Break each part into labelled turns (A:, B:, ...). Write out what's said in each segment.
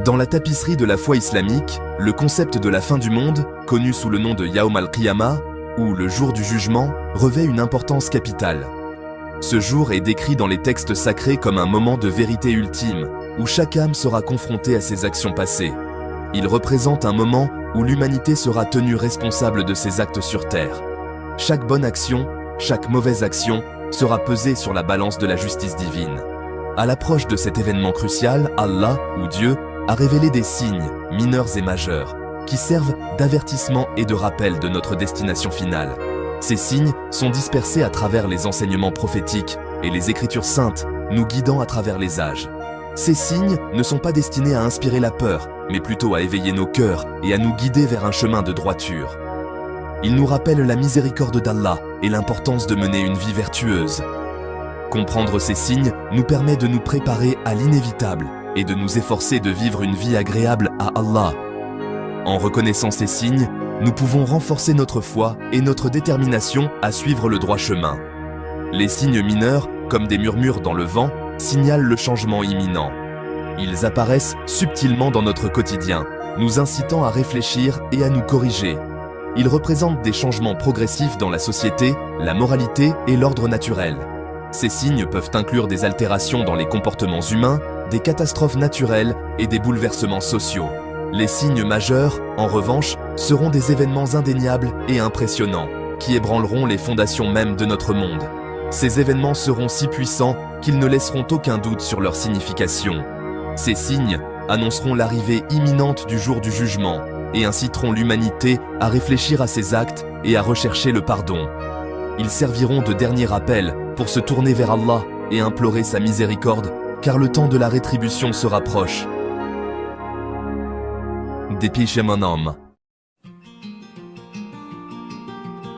A: Dans la tapisserie de la foi islamique, le concept de la fin du monde, connu sous le nom de Yawm al-Qiyamah, ou le jour du jugement, revêt une importance capitale. Ce jour est décrit dans les textes sacrés comme un moment de vérité ultime, où chaque âme sera confrontée à ses actions passées. Il représente un moment où l'humanité sera tenue responsable de ses actes sur terre. Chaque bonne action, chaque mauvaise action sera pesée sur la balance de la justice divine. À l'approche de cet événement crucial, Allah, ou Dieu, a révélé des signes, mineurs et majeurs, qui servent d'avertissement et de rappel de notre destination finale. Ces signes sont dispersés à travers les enseignements prophétiques et les Écritures saintes, nous guidant à travers les âges. Ces signes ne sont pas destinés à inspirer la peur, mais plutôt à éveiller nos cœurs et à nous guider vers un chemin de droiture. Ils nous rappellent la miséricorde d'Allah et l'importance de mener une vie vertueuse. Comprendre ces signes nous permet de nous préparer à l'inévitable et de nous efforcer de vivre une vie agréable à Allah. En reconnaissant ces signes, nous pouvons renforcer notre foi et notre détermination à suivre le droit chemin. Les signes mineurs, comme des murmures dans le vent, signalent le changement imminent. Ils apparaissent subtilement dans notre quotidien, nous incitant à réfléchir et à nous corriger. Ils représentent des changements progressifs dans la société, la moralité et l'ordre naturel. Ces signes peuvent inclure des altérations dans les comportements humains, des catastrophes naturelles et des bouleversements sociaux. Les signes majeurs, en revanche, seront des événements indéniables et impressionnants, qui ébranleront les fondations mêmes de notre monde. Ces événements seront si puissants qu'ils ne laisseront aucun doute sur leur signification. Ces signes annonceront l'arrivée imminente du jour du jugement et inciteront l'humanité à réfléchir à ses actes et à rechercher le pardon. Ils serviront de dernier rappel pour se tourner vers Allah et implorer sa miséricorde, car le temps de la rétribution se rapproche. Dépêchez mon homme.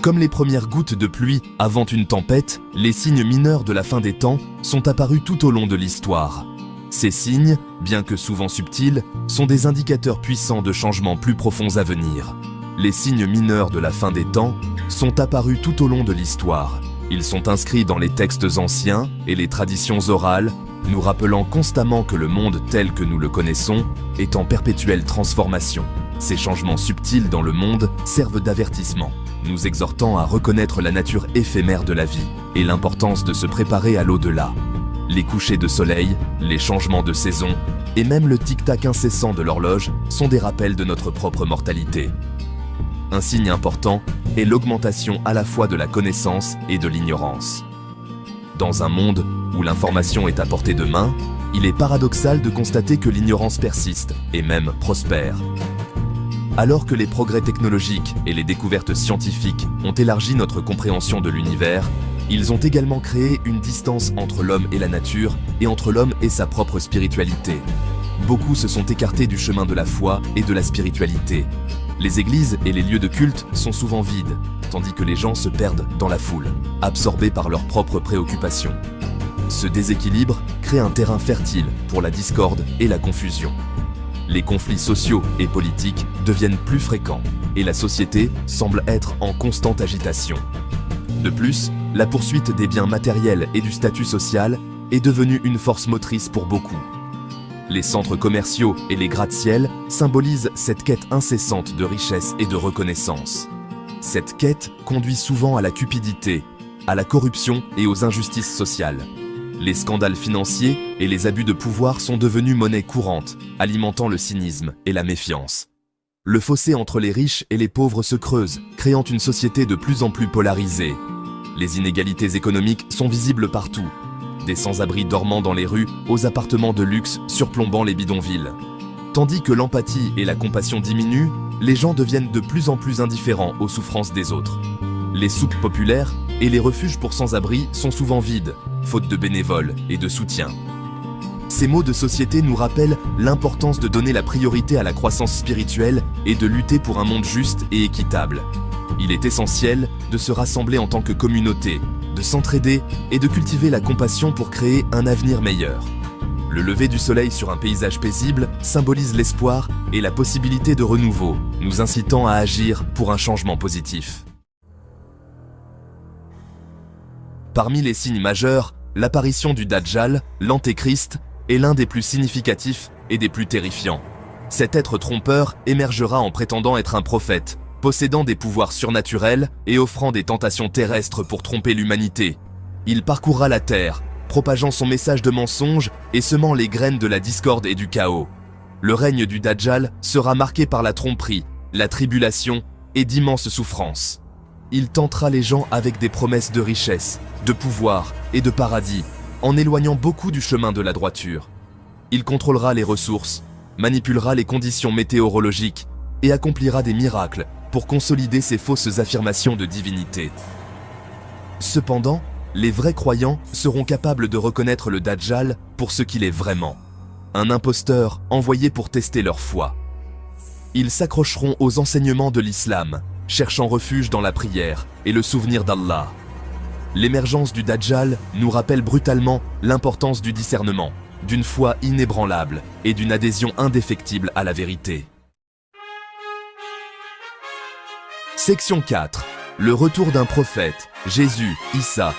A: Comme les premières gouttes de pluie avant une tempête, les signes mineurs de la fin des temps sont apparus tout au long de l'histoire. Ces signes, bien que souvent subtils, sont des indicateurs puissants de changements plus profonds à venir. Les signes mineurs de la fin des temps sont apparus tout au long de l'histoire. Ils sont inscrits dans les textes anciens et les traditions orales, nous rappelant constamment que le monde tel que nous le connaissons est en perpétuelle transformation. Ces changements subtils dans le monde servent d'avertissement, nous exhortant à reconnaître la nature éphémère de la vie et l'importance de se préparer à l'au-delà. Les couchers de soleil, les changements de saison et même le tic-tac incessant de l'horloge sont des rappels de notre propre mortalité. Un signe important est l'augmentation à la fois de la connaissance et de l'ignorance. Dans un monde où l'information est à portée de main, il est paradoxal de constater que l'ignorance persiste et même prospère. Alors que les progrès technologiques et les découvertes scientifiques ont élargi notre compréhension de l'univers, ils ont également créé une distance entre l'homme et la nature et entre l'homme et sa propre spiritualité. Beaucoup se sont écartés du chemin de la foi et de la spiritualité. Les églises et les lieux de culte sont souvent vides, tandis que les gens se perdent dans la foule, absorbés par leurs propres préoccupations. Ce déséquilibre crée un terrain fertile pour la discorde et la confusion. Les conflits sociaux et politiques deviennent plus fréquents et la société semble être en constante agitation. De plus, la poursuite des biens matériels et du statut social est devenue une force motrice pour beaucoup. Les centres commerciaux et les gratte-ciel symbolisent cette quête incessante de richesse et de reconnaissance. Cette quête conduit souvent à la cupidité, à la corruption et aux injustices sociales. Les scandales financiers et les abus de pouvoir sont devenus monnaie courante, alimentant le cynisme et la méfiance. Le fossé entre les riches et les pauvres se creuse, créant une société de plus en plus polarisée. Les inégalités économiques sont visibles partout. Des sans-abri dormant dans les rues aux appartements de luxe surplombant les bidonvilles. Tandis que l'empathie et la compassion diminuent, les gens deviennent de plus en plus indifférents aux souffrances des autres. Les soupes populaires et les refuges pour sans-abri sont souvent vides, faute de bénévoles et de soutien. Ces maux de société nous rappellent l'importance de donner la priorité à la croissance spirituelle et de lutter pour un monde juste et équitable. Il est essentiel de se rassembler en tant que communauté, de s'entraider et de cultiver la compassion pour créer un avenir meilleur. Le lever du soleil sur un paysage paisible symbolise l'espoir et la possibilité de renouveau, nous incitant à agir pour un changement positif. Parmi les signes majeurs, l'apparition du Dajjal, l'Antéchrist, est l'un des plus significatifs et des plus terrifiants. Cet être trompeur émergera en prétendant être un prophète, possédant des pouvoirs surnaturels et offrant des tentations terrestres pour tromper l'humanité. Il parcourra la terre, propageant son message de mensonge et semant les graines de la discorde et du chaos. Le règne du Dajjal sera marqué par la tromperie, la tribulation et d'immenses souffrances. Il tentera les gens avec des promesses de richesse, de pouvoir et de paradis, en éloignant beaucoup du chemin de la droiture. Il contrôlera les ressources, manipulera les conditions météorologiques et accomplira des miracles pour consolider ses fausses affirmations de divinité. Cependant, les vrais croyants seront capables de reconnaître le Dajjal pour ce qu'il est vraiment, un imposteur envoyé pour tester leur foi. Ils s'accrocheront aux enseignements de l'islam, cherchant refuge dans la prière et le souvenir d'Allah. L'émergence du Dajjal nous rappelle brutalement l'importance du discernement, d'une foi inébranlable et d'une adhésion indéfectible à la vérité. Section 4. Le retour d'un prophète, Jésus, Issa,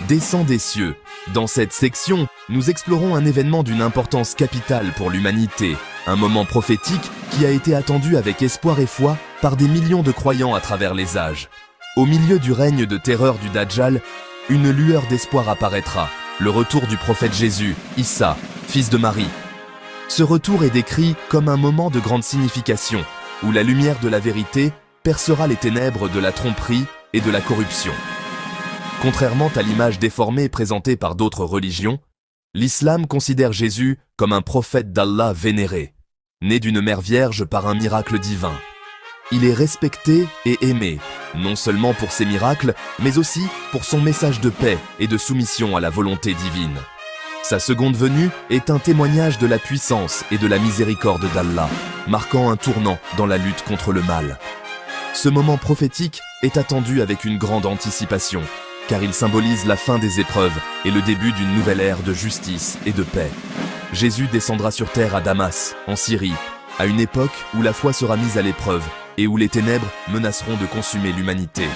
A: descend des cieux. Dans cette section, nous explorons un événement d'une importance capitale pour l'humanité, un moment prophétique qui a été attendu avec espoir et foi par des millions de croyants à travers les âges. Au milieu du règne de terreur du Dajjal, une lueur d'espoir apparaîtra, le retour du prophète Jésus, Issa, fils de Marie. Ce retour est décrit comme un moment de grande signification, où la lumière de la vérité percera les ténèbres de la tromperie et de la corruption. Contrairement à l'image déformée présentée par d'autres religions, l'islam considère Jésus comme un prophète d'Allah vénéré, né d'une mère vierge par un miracle divin. Il est respecté et aimé, non seulement pour ses miracles, mais aussi pour son message de paix et de soumission à la volonté divine. Sa seconde venue est un témoignage de la puissance et de la miséricorde d'Allah, marquant un tournant dans la lutte contre le mal. Ce moment prophétique est attendu avec une grande anticipation, car il symbolise la fin des épreuves et le début d'une nouvelle ère de justice et de paix. Jésus descendra sur terre à Damas, en Syrie, à une époque où la foi sera mise à l'épreuve et où les ténèbres menaceront de consumer l'humanité.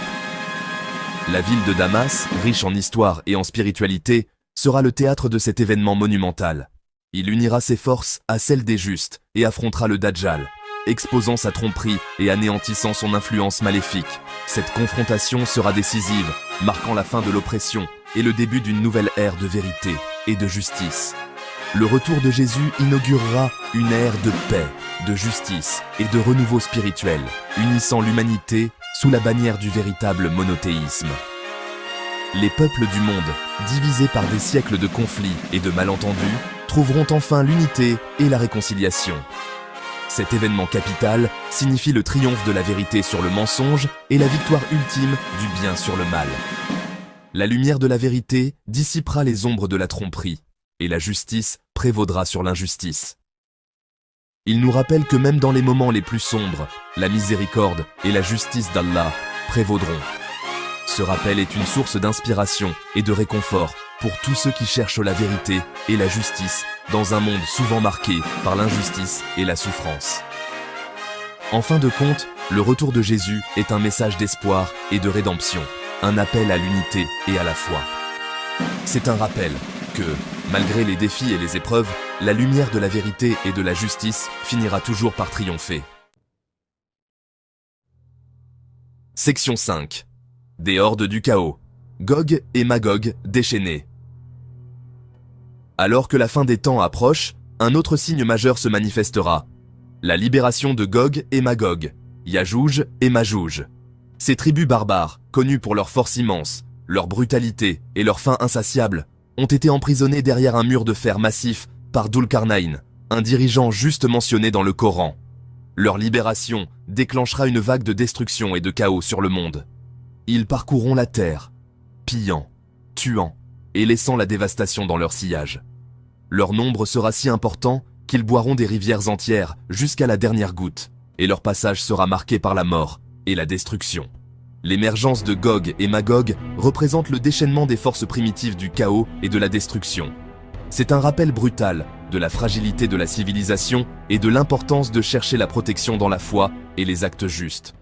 A: La ville de Damas, riche en histoire et en spiritualité, sera le théâtre de cet événement monumental. Il unira ses forces à celles des justes et affrontera le Dajjal, exposant sa tromperie et anéantissant son influence maléfique. Cette confrontation sera décisive, marquant la fin de l'oppression et le début d'une nouvelle ère de vérité et de justice. Le retour de Jésus inaugurera une ère de paix, de justice et de renouveau spirituel, unissant l'humanité sous la bannière du véritable monothéisme. Les peuples du monde, divisés par des siècles de conflits et de malentendus, trouveront enfin l'unité et la réconciliation. Cet événement capital signifie le triomphe de la vérité sur le mensonge et la victoire ultime du bien sur le mal. La lumière de la vérité dissipera les ombres de la tromperie, et la justice prévaudra sur l'injustice. Il nous rappelle que même dans les moments les plus sombres, la miséricorde et la justice d'Allah prévaudront. Ce rappel est une source d'inspiration et de réconfort pour tous ceux qui cherchent la vérité et la justice dans un monde souvent marqué par l'injustice et la souffrance. En fin de compte, le retour de Jésus est un message d'espoir et de rédemption, un appel à l'unité et à la foi. C'est un rappel que, malgré les défis et les épreuves, la lumière de la vérité et de la justice finira toujours par triompher. Section 5. Des hordes du chaos. Gog et Magog déchaînés. Alors que la fin des temps approche, un autre signe majeur se manifestera. La libération de Gog et Magog, Yajouj et Majouj. Ces tribus barbares, connues pour leur force immense, leur brutalité et leur faim insatiable, ont été emprisonnées derrière un mur de fer massif par Dul-Qarnayn, un dirigeant juste mentionné dans le Coran. Leur libération déclenchera une vague de destruction et de chaos sur le monde. Ils parcourront la terre, pillant, tuant et laissant la dévastation dans leur sillage. Leur nombre sera si important qu'ils boiront des rivières entières jusqu'à la dernière goutte, et leur passage sera marqué par la mort et la destruction. L'émergence de Gog et Magog représente le déchaînement des forces primitives du chaos et de la destruction. C'est un rappel brutal de la fragilité de la civilisation et de l'importance de chercher la protection dans la foi et les actes justes.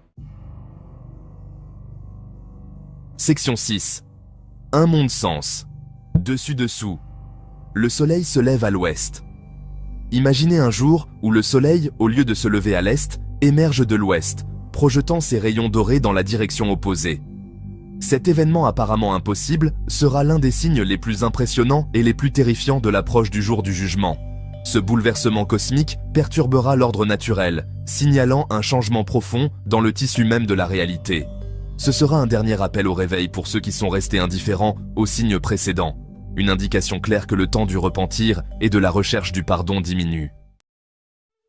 A: Section 6. Un monde sens. Dessus-dessous. Le soleil se lève à l'ouest. Imaginez un jour où le soleil, au lieu de se lever à l'est, émerge de l'ouest, projetant ses rayons dorés dans la direction opposée. Cet événement apparemment impossible sera l'un des signes les plus impressionnants et les plus terrifiants de l'approche du jour du jugement. Ce bouleversement cosmique perturbera l'ordre naturel, signalant un changement profond dans le tissu même de la réalité. Ce sera un dernier appel au réveil pour ceux qui sont restés indifférents aux signes précédents, une indication claire que le temps du repentir et de la recherche du pardon diminue.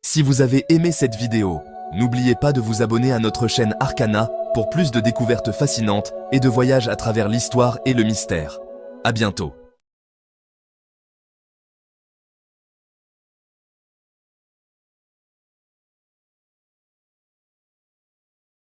A: Si vous avez aimé cette vidéo, n'oubliez pas de vous abonner à notre chaîne Arcana pour plus de découvertes fascinantes et de voyages à travers l'histoire et le mystère. À bientôt.